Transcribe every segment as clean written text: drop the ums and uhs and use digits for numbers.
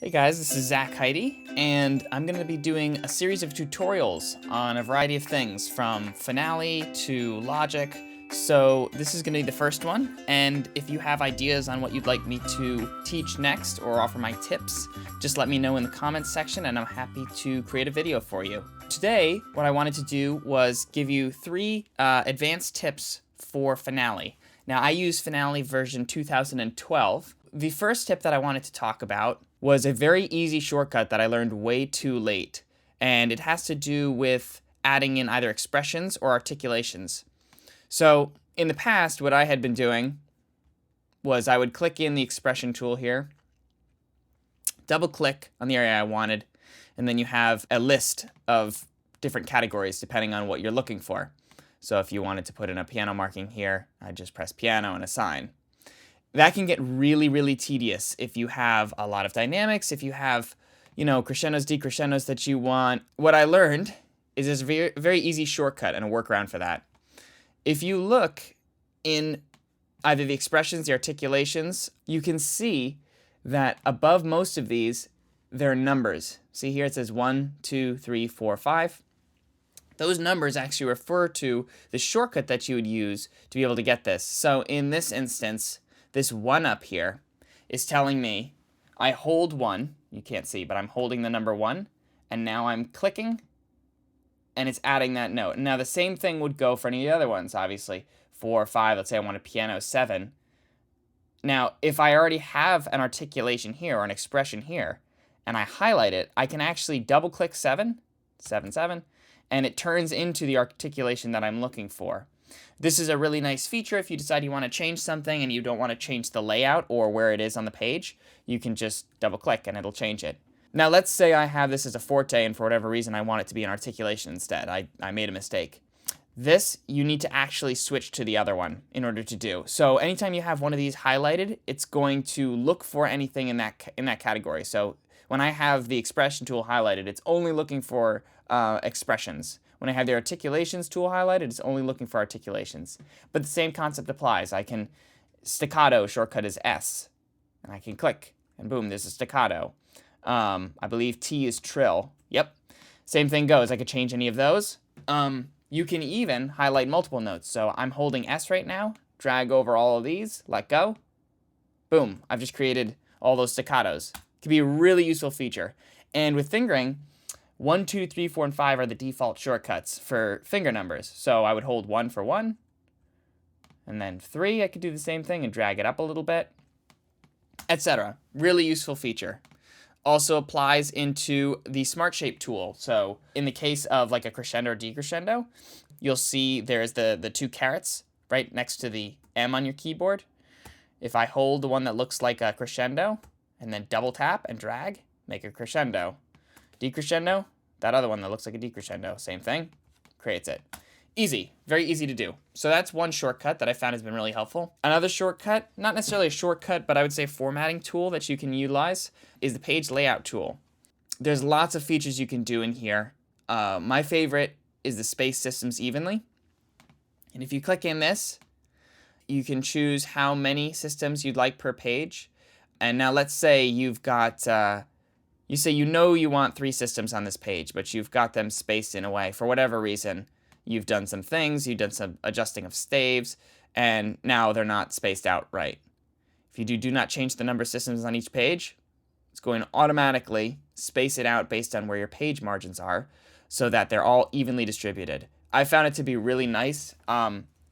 Hey guys, this is Heyde, and I'm going to be doing a series of tutorials on a variety of things, from Finale to Logic. So this is going to be the first one, and if you have ideas on what you'd like me to teach next or offer my tips, just let me know in the comments section and I'm happy to create a video for you. Today, what I wanted to do was give you three advanced tips for Finale. Now, I use Finale version 2012. The first tip that I wanted to talk about was a very easy shortcut that I learned way too late, and it has to do with adding in either expressions or articulations. So in the past, what I had been doing was I would click in the expression tool here, double click on the area I wanted, and then you have a list of different categories depending on what you're looking for. So if you wanted to put in a piano marking here, I'd just press piano and assign. That can get really, really tedious if you have a lot of dynamics, if you have, crescendos, decrescendos that you want. What I learned is this very, very easy shortcut and a workaround for that. If you look in either the expressions, the articulations, you can see that above most of these, there are numbers. See here it says 1, 2, 3, 4, 5. Those numbers actually refer to the shortcut that you would use to be able to get this. So in this instance, this 1 up here is telling me I hold 1. You can't see, but I'm holding the number 1. And now I'm clicking, and it's adding that note. Now the same thing would go for any of the other ones, obviously. 4, 5, let's say I want a piano 7. Now, if I already have an articulation here or an expression here, and I highlight it, I can actually double click 7, 7, 7, and it turns into the articulation that I'm looking for. This is a really nice feature if you decide you want to change something and you don't want to change the layout or where it is on the page. You can just double click and it'll change it. Now let's say I have this as a forte and for whatever reason I want it to be an articulation instead. I made a mistake. This you need to actually switch to the other one in order to do. So anytime you have one of these highlighted, it's going to look for anything in that category. So when I have the expression tool highlighted, it's only looking for expressions. When I have the articulations tool highlighted, it's only looking for articulations. But the same concept applies. Staccato shortcut is S, and I can click, and boom, there's a staccato. I believe T is trill. Yep. Same thing goes. I could change any of those. You can even highlight multiple notes. So I'm holding S right now, drag over all of these, let go. Boom, I've just created all those staccatos. It can be a really useful feature. And with fingering, 1, 2, 3, 4, and 5 are the default shortcuts for finger numbers. So I would hold 1 for 1, and then 3, I could do the same thing and drag it up a little bit, etc. Really useful feature. Also applies into the Smart Shape tool. So in the case of like a crescendo or decrescendo, you'll see there's the 2 carets right next to the M on your keyboard. If I hold the one that looks like a crescendo and then double tap and drag, make a crescendo. Decrescendo, that other one that looks like a decrescendo, same thing, creates it. Easy, very easy to do. So that's one shortcut that I found has been really helpful. Another shortcut, not necessarily a shortcut, but I would say formatting tool that you can utilize is the page layout tool. There's lots of features you can do in here. My favorite is the space systems evenly. And if you click in this, you can choose how many systems you'd like per page. And now let's say you've got you say you want 3 systems on this page, but you've got them spaced in a way. For whatever reason, you've done some things, you've done some adjusting of staves, and now they're not spaced out right. If you do not change the number of systems on each page, it's going to automatically space it out based on where your page margins are so that they're all evenly distributed. I found it to be really nice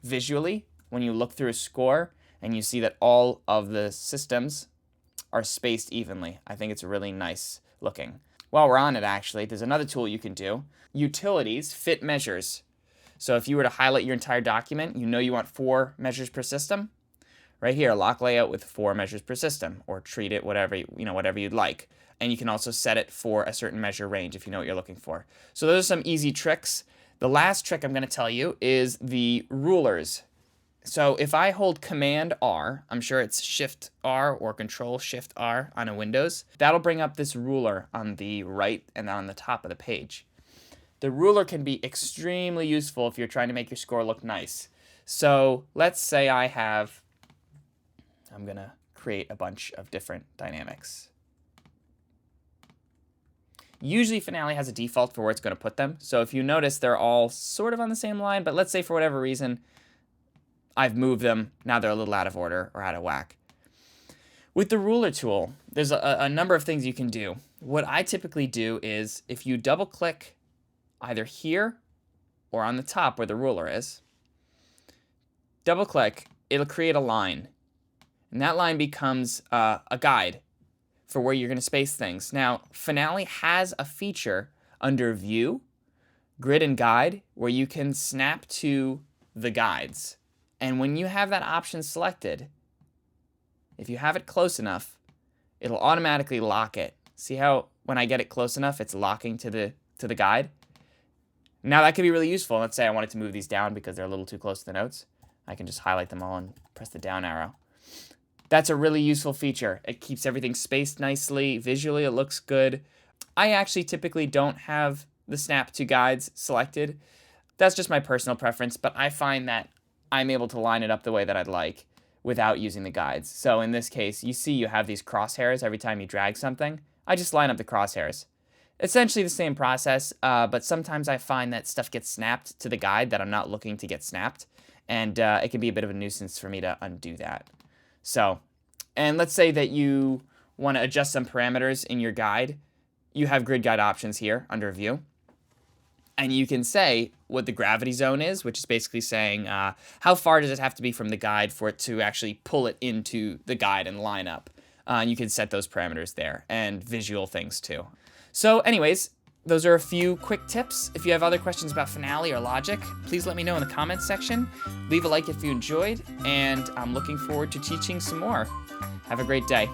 visually when you look through a score and you see that all of the systems are spaced evenly. I think it's really nice looking. While we're on it, actually, there's another tool you can do. Utilities fit measures. So if you were to highlight your entire document, you want 4 measures per system. Right here, lock layout with 4 measures per system, or treat it whatever you'd like. And you can also set it for a certain measure range if you know what you're looking for. So those are some easy tricks. The last trick I'm going to tell you is the rulers. So if I hold Command R, I'm sure it's Shift R or Control Shift R on a Windows, that'll bring up this ruler on the right and on the top of the page. The ruler can be extremely useful if you're trying to make your score look nice. So let's say I'm going to create a bunch of different dynamics. Usually Finale has a default for where it's going to put them. So if you notice, they're all sort of on the same line, but let's say for whatever reason, I've moved them. Now they're a little out of order or out of whack. With the ruler tool, there's a number of things you can do. What I typically do is if you double click either here or on the top where the ruler is, double click, it'll create a line. And that line becomes a guide for where you're going to space things. Now, Finale has a feature under View, Grid and Guide, where you can snap to the guides. And when you have that option selected, if you have it close enough, it'll automatically lock it. See how when I get it close enough, it's locking to the guide? Now that could be really useful. Let's say I wanted to move these down because they're a little too close to the notes. I can just highlight them all and press the down arrow. That's a really useful feature. It keeps everything spaced nicely. Visually, it looks good. I actually typically don't have the snap to guides selected. That's just my personal preference, but I find that I'm able to line it up the way that I'd like without using the guides. So in this case, you see you have these crosshairs every time you drag something. I just line up the crosshairs. Essentially the same process, but sometimes I find that stuff gets snapped to the guide that I'm not looking to get snapped, and it can be a bit of a nuisance for me to undo that. So, and let's say that you want to adjust some parameters in your guide. You have grid guide options here under View. And you can say what the gravity zone is, which is basically saying how far does it have to be from the guide for it to actually pull it into the guide and line up. And you can set those parameters there, and visual things too. So anyways, those are a few quick tips. If you have other questions about Finale or Logic, please let me know in the comments section. Leave a like if you enjoyed, and I'm looking forward to teaching some more. Have a great day.